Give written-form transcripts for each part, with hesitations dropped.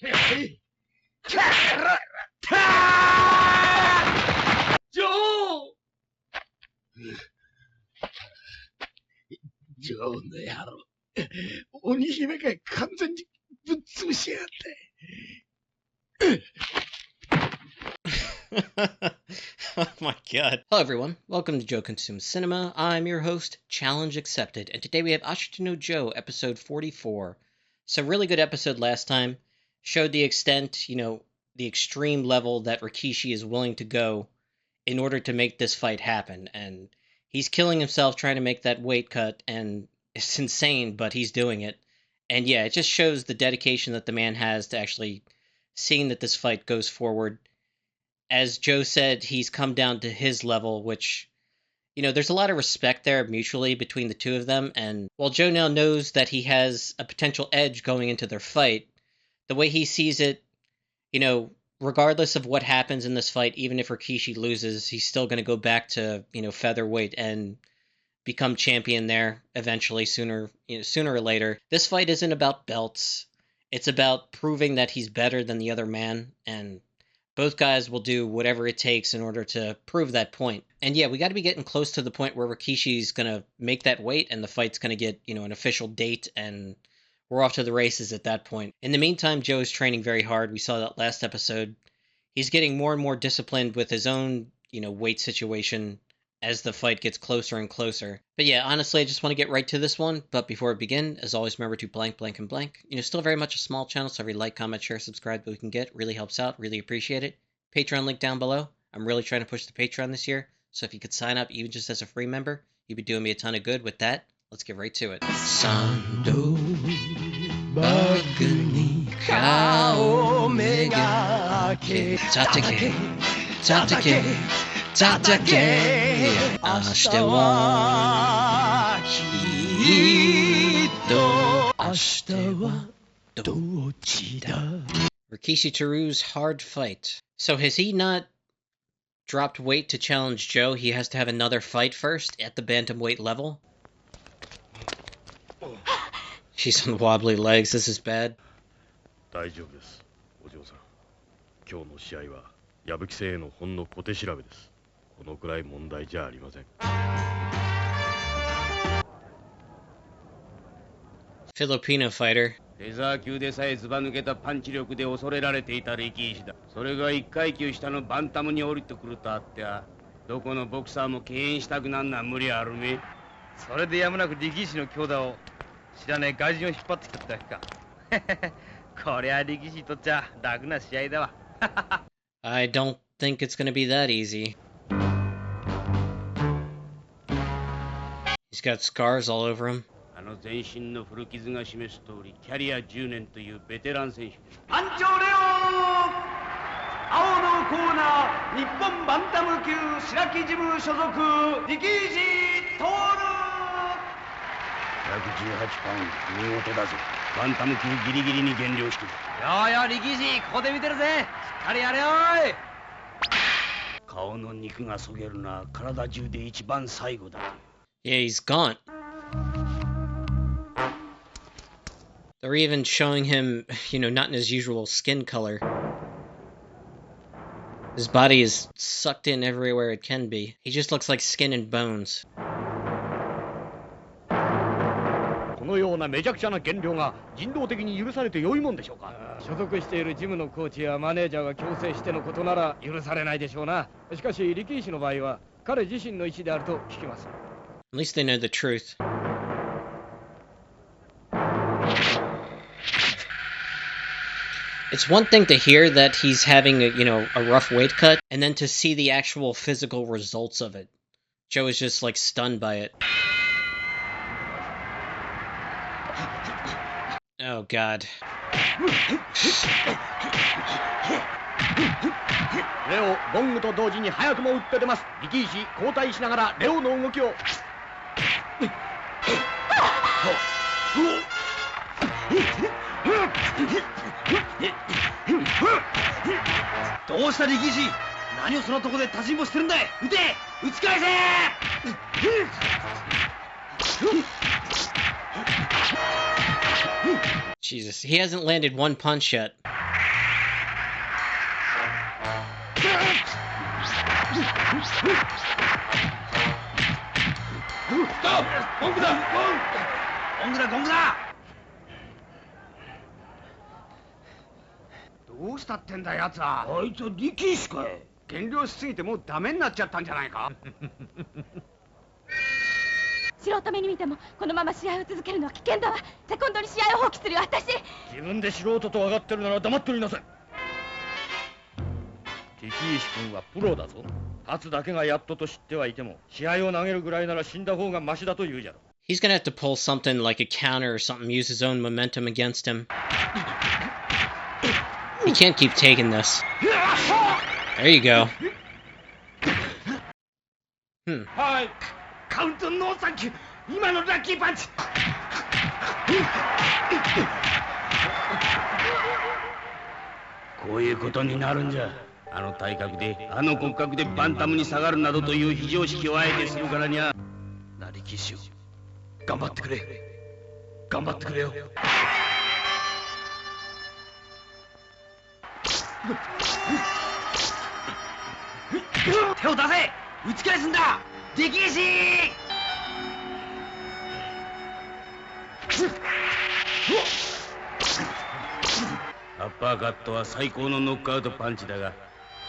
Joe! Joe の野郎。鬼姫が完全にぶっ潰しやがって。Oh my god. Hello everyone, welcome to Joe Consumes Cinema. I'm your host, Challenge Accepted, and today we have Ashita no Joe, episode 44. So really good episode last time. Showed the extent, the extreme level that Rikiishi is willing to go in order to make this fight happen, and he's killing himself trying to make that weight cut, and it's insane, but he's doing it. And yeah, it just shows the dedication that the man has to actually seeing that this fight goes forward. As Joe said, he's come down to his level, which, there's a lot of respect there mutually between the two of them. And while Joe now knows that he has a potential edge going into their fight, the way he sees it, regardless of what happens in this fight, even if Rikiishi loses, he's still going to go back to, featherweight and become champion there eventually, sooner or later. This fight isn't about belts. It's about proving that he's better than the other man, and both guys will do whatever it takes in order to prove that point. And yeah, we got to be getting close to the point where Rikishi's going to make that weight and the fight's going to get, an official date, and we're off to the races at that point. In the meantime, Joe is training very hard. We saw that last episode. He's getting more and more disciplined with his own, weight situation as the fight gets closer and closer. But yeah, honestly, I just want to get right to this one. But before we begin, as always, remember to blank, blank, and blank. Still very much a small channel, so every like, comment, share, subscribe that we can get really helps out. Really appreciate it. Patreon link down below. I'm really trying to push the Patreon this year, so if you could sign up even just as a free member, you'd be doing me a ton of good. With that, let's get right to it. Sando bagni kao megake tatake tatake tatake ashite wa kitto ashite wa dochi da. Rikiishi Toru's hard fight. So has he not dropped weight to challenge Joe? He has to have another fight first at the bantamweight level? She's on wobbly legs. This is bad. 大丈夫です、お嬢さん。今日の試合は矢吹姓のほんの小手調べです。このくらい問題じゃありません。Filipino fighter. フェザー級でさえずば抜けたパンチ力で恐れられていた力士だ。それが1階級下のバンタムに降りてくるとあっては、どこのボクサーも敬遠したくなんのは無理あるめ。それでやむなく力士の強打を知らねえ外人を引っ張ってきたってだけか。こりゃ力士にとっちゃ楽な試合だわ。I don't think it's gonna be that easy. He's got scars all over him. 全身の古傷が示す通り、キャリア10年というベテラン選手です。班長レオ青のコーナー、日本バンタム級白木ジム所属、力士トール。118パウンド、見事だぜ。バンタム級ギリギリに減量してる。よよ、力士、ここで見てるぜ。しっかりやれよい。顔の肉がそげるのは体中で一番最後だ。Yeah, he's gaunt. They're even showing him, not in his usual skin color. His body is sucked in everywhere it can be. He just looks like skin and bones. このようなめちゃくちゃな減量が人道的に許されて良いもんでしょうか。所属しているジムのコーチやマネージャーが強制してのことなら許されないでしょうな。しかし力士の場合は彼自身の意思であると聞きます。At least they know the truth. It's one thing to hear that he's having a rough weight cut, and then to see the actual physical results of it. Joe is just stunned by it. Oh god. レオ、ゴングと同時に早くも打って出ます。力士交代しながらレオの動きを。どうした力士、何をそんなとこで立ちんぼしてるんだい。撃て、撃ち返せ。Jesus, he hasn't landed one punch yet. ゴングだゴングだ。どうしたってんだ奴は。あいつは力士かい。減量しすぎてもうダメになっちゃったんじゃないか。素人目に見てもこのまま試合を続けるのは危険だわ。セコンドに試合を放棄するよ私。自分で素人と分かってるなら黙っておりなさい。力石君はプロだぞ。勝つだけがやっとと知ってはいても、試合を投げるぐらいなら死んだ方がマシだと言うじゃろ。He's gonna have to pull something like a counter or something, use his own momentum against him. He can't keep taking this. There you go. はい。カウントノーサンキュー。今のラッキーパンチ。こういうことになるんじゃ。あの体格であの骨格でバンタムに下がるなどという非常識をあえてするからにゃ。なりきしよ。頑張ってくれ。頑張ってくれよ。手を出せ。打ち返すんだ。力士。アッパーカットは最高のノックアウトパンチだが、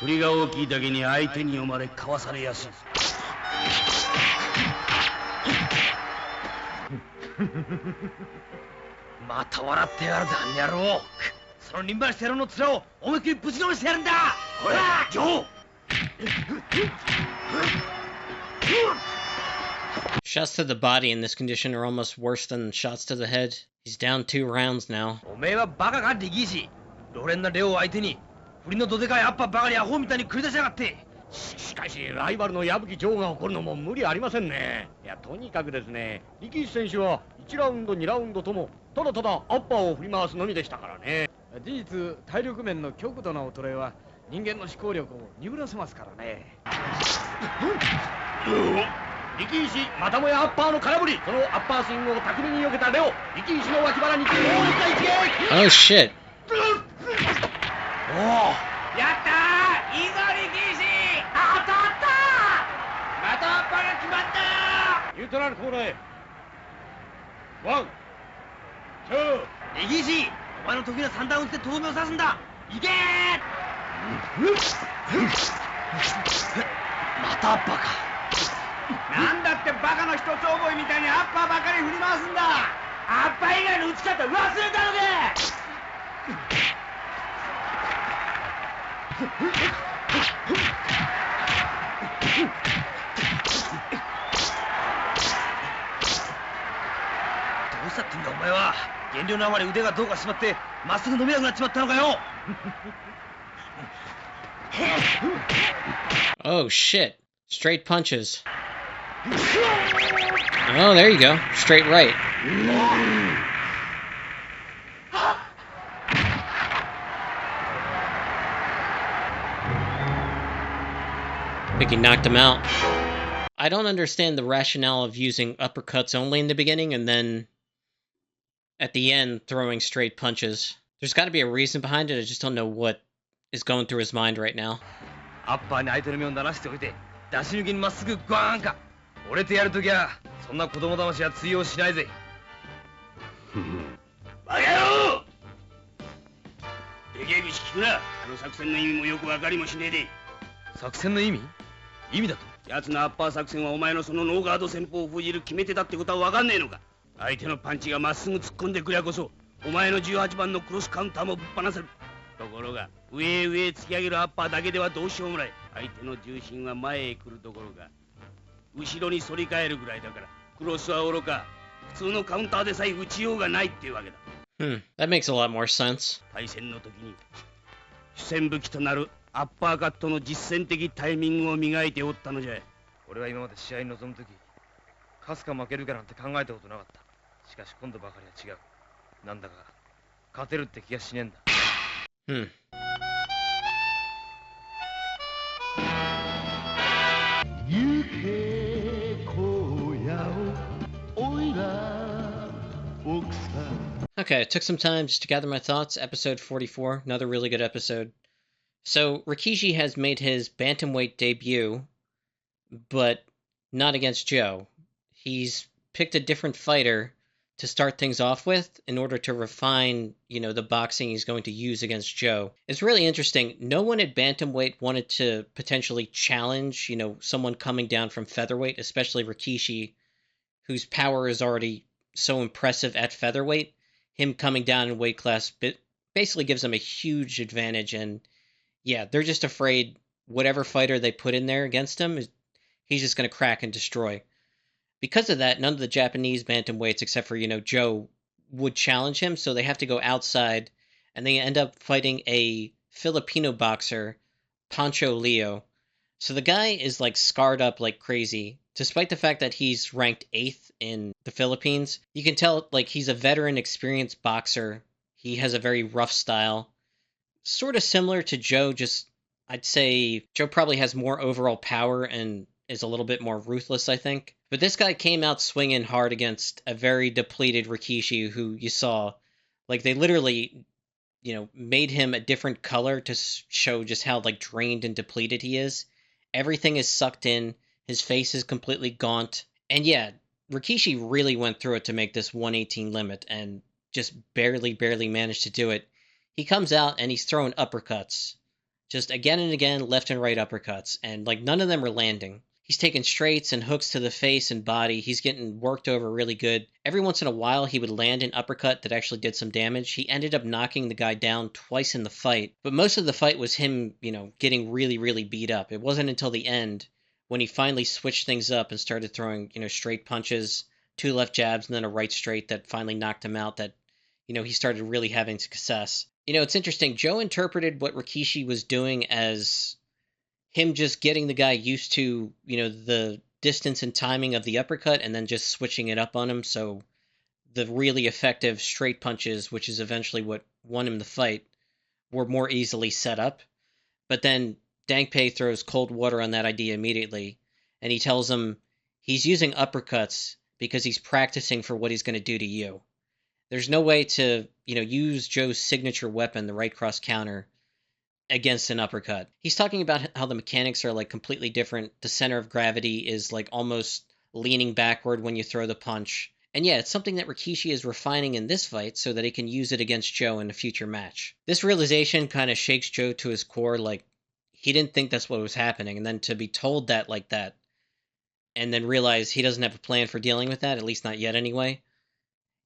振りが大きいだけに相手に読まれかわされやすい。また笑ってやるだ、あん野郎。そのリンバルしてやるの面を思いっきりぶちのめしてやるんだ。ほら、ジョー。Shots to the body in this condition are almost worse than shots to the head. He's down 2 rounds now. おめえはバカか、力士。老練なレオを相手に振りのどでかいアッパーばかりアホみたいに繰り出しやがって。しかしライバルの矢吹城が怒るのも無理ありませんね。いや、とにかくですね、力士選手は1ラウンド2ラウンドともただただアッパーを振り回すのみでしたからね。事実体力面の極度な衰えは人間の思考力を鈍らせますからね。力士またもやアッパーの空振り。そのアッパースイングを巧みに避けたレオ。力士の脇腹に強烈な一撃。 Oh shit. おお、やったー、いいぞ力士。当たったー。またアッパーが決まったー。ニュートラルコーナーへ。ワン、ツー。力士、お前の得意な三段打ちでとどめを刺すんだ。行けー。またアッパーか。なんだってバカの一つ覚えみたいにアッパーばかり振り回すんだ。アッパー以外の打ち方忘れたのか。どうしたってんだお前は。減量のあまり腕がどうかしまってまっすぐ伸びなくなっちまったのかよ。Oh shit. Straight punches. Oh, there you go. Straight right. I think he knocked him out. I don't understand the rationale of using uppercuts only in the beginning and then at the end throwing straight punches. There's got to be a reason behind it. I just don't know what is going through his mind right now. アッパーに相手の目を慣らしておいて出し抜きにまっすぐゴーンか。俺とやるときはそんな子供魂は通用しないぜ。バカ野郎。でけえ口聞くな。あの作戦の意味もよくわかりもしねえで。作戦の意味だと。奴のアッパー作戦はお前のそのノーガード戦法を封じる決め手だってことはわかんねえのか。相手のパンチがまっすぐ突っ込んでくりゃこそお前の18番のクロスカウンターもぶっ放せる。ところが上へ上へ突き上げるアッパーだけではどうしようもない。相手の重心は前へ来るところが後ろに反り返るぐらいだからクロスはおろか普通のカウンターでさえ打ちようがないっていうわけだ。That makes a lot more sense. 対戦の時に主戦武器となるアッパーカットの実践的タイミングを磨いておったのじゃ。俺は今まで試合に臨む時勝つか負けるかなんて考えたことなかった。しかし今度ばかりは違う。なんだか勝てるって気がしねえんだ。Okay, I took some time just to gather my thoughts. Episode 44, another really good episode. So Rikishi has made his bantamweight debut, but not against Joe. He's picked a different fighter to start things off with in order to refine, the boxing he's going to use against Joe. It's really interesting. No one at bantamweight wanted to potentially challenge, someone coming down from featherweight, especially Rikishi, whose power is already so impressive at featherweight. Him coming down in weight class basically gives him a huge advantage, and yeah, they're just afraid whatever fighter they put in there against him, he's just going to crack and destroy. Because of that, none of the Japanese bantamweights, except for, Joe, would challenge him, so they have to go outside, and they end up fighting a Filipino boxer, Pancho Leo. So the guy is like scarred up like crazy, despite the fact that he's ranked 8th in the Philippines. You can tell like he's a veteran, experienced boxer. He has a very rough style, sort of similar to Joe, just I'd say Joe probably has more overall power and is a little bit more ruthless, I think. But this guy came out swinging hard against a very depleted Rikishi, who you saw, like they literally, made him a different color to show just how like drained and depleted he is. Everything is sucked in. His face is completely gaunt. And yeah, Rikishi really went through it to make this 118 limit and just barely managed to do it. He comes out and he's throwing uppercuts. Just again and again, left and right uppercuts. And like none of them are landing. He's taking straights and hooks to the face and body. He's getting worked over really good. Every once in a while, he would land an uppercut that actually did some damage. He ended up knocking the guy down twice in the fight. But most of the fight was him, getting really beat up. It wasn't until the end when he finally switched things up and started throwing, straight punches, 2 left jabs, and then a right straight that finally knocked him out that, he started really having success. It's interesting. Joe interpreted what Rikishi was doing as him just getting the guy used to, the distance and timing of the uppercut and then just switching it up on him. So the really effective straight punches, which is eventually what won him the fight, were more easily set up. But then Dangpei throws cold water on that idea immediately, and he tells him he's using uppercuts because he's practicing for what he's going to do to you. There's no way to, use Joe's signature weapon, the right cross counter, against an uppercut. He's talking about how the mechanics are like completely different. The center of gravity is like almost leaning backward when you throw the punch. And yeah, it's something that Rikishi is refining in this fight so that he can use it against Joe in a future match. This realization kind of shakes Joe to his core, like he didn't think that's what was happening, and then to be told that like that, and then realize he doesn't have a plan for dealing with that, at least not yet anyway.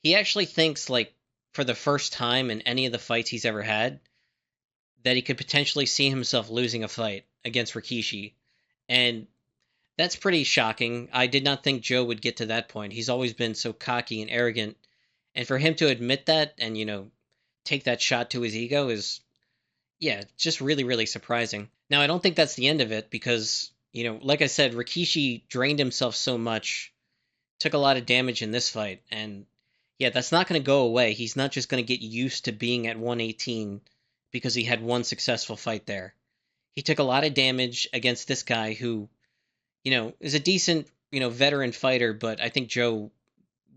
He actually thinks like for the first time in any of the fights he's ever had, that he could potentially see himself losing a fight against Rikishi. And that's pretty shocking. I did not think Joe would get to that point. He's always been so cocky and arrogant. And for him to admit that and, take that shot to his ego is, yeah, just really surprising. Now, I don't think that's the end of it because, like I said, Rikishi drained himself so much, took a lot of damage in this fight. And yeah, that's not going to go away. He's not just going to get used to being at 118 because he had one successful fight there. He took a lot of damage against this guy who, is a decent, veteran fighter, but I think Joe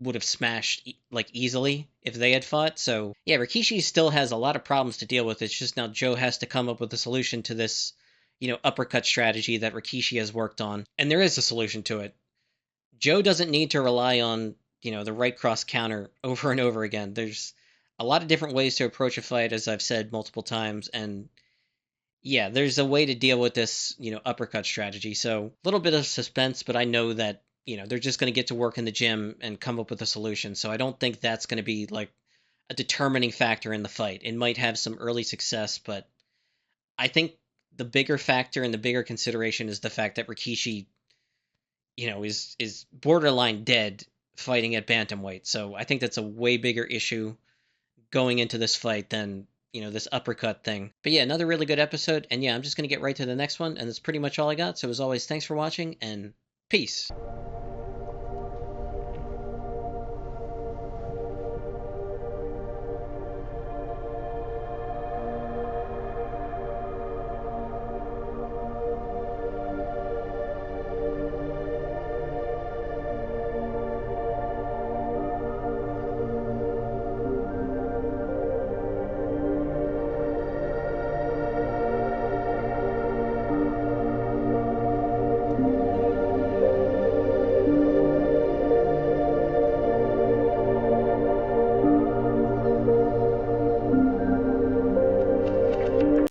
would have smashed like easily if they had fought. So yeah, Rikishi still has a lot of problems to deal with. It's just now Joe has to come up with a solution to this, uppercut strategy that Rikishi has worked on. And there is a solution to it. Joe doesn't need to rely on, the right cross counter over and over again. There's a lot of different ways to approach a fight, as I've said multiple times, and yeah, there's a way to deal with this, uppercut strategy. So a little bit of suspense, but I know that, they're just going to get to work in the gym and come up with a solution. So I don't think that's going to be like a determining factor in the fight. It might have some early success, but I think the bigger factor and the bigger consideration is the fact that Rikishi, is borderline dead fighting at bantamweight. So I think that's a way bigger issue going into this fight than, this uppercut thing. But yeah, another really good episode. And yeah, I'm just going to get right to the next one. And that's pretty much all I got. So as always, thanks for watching and peace.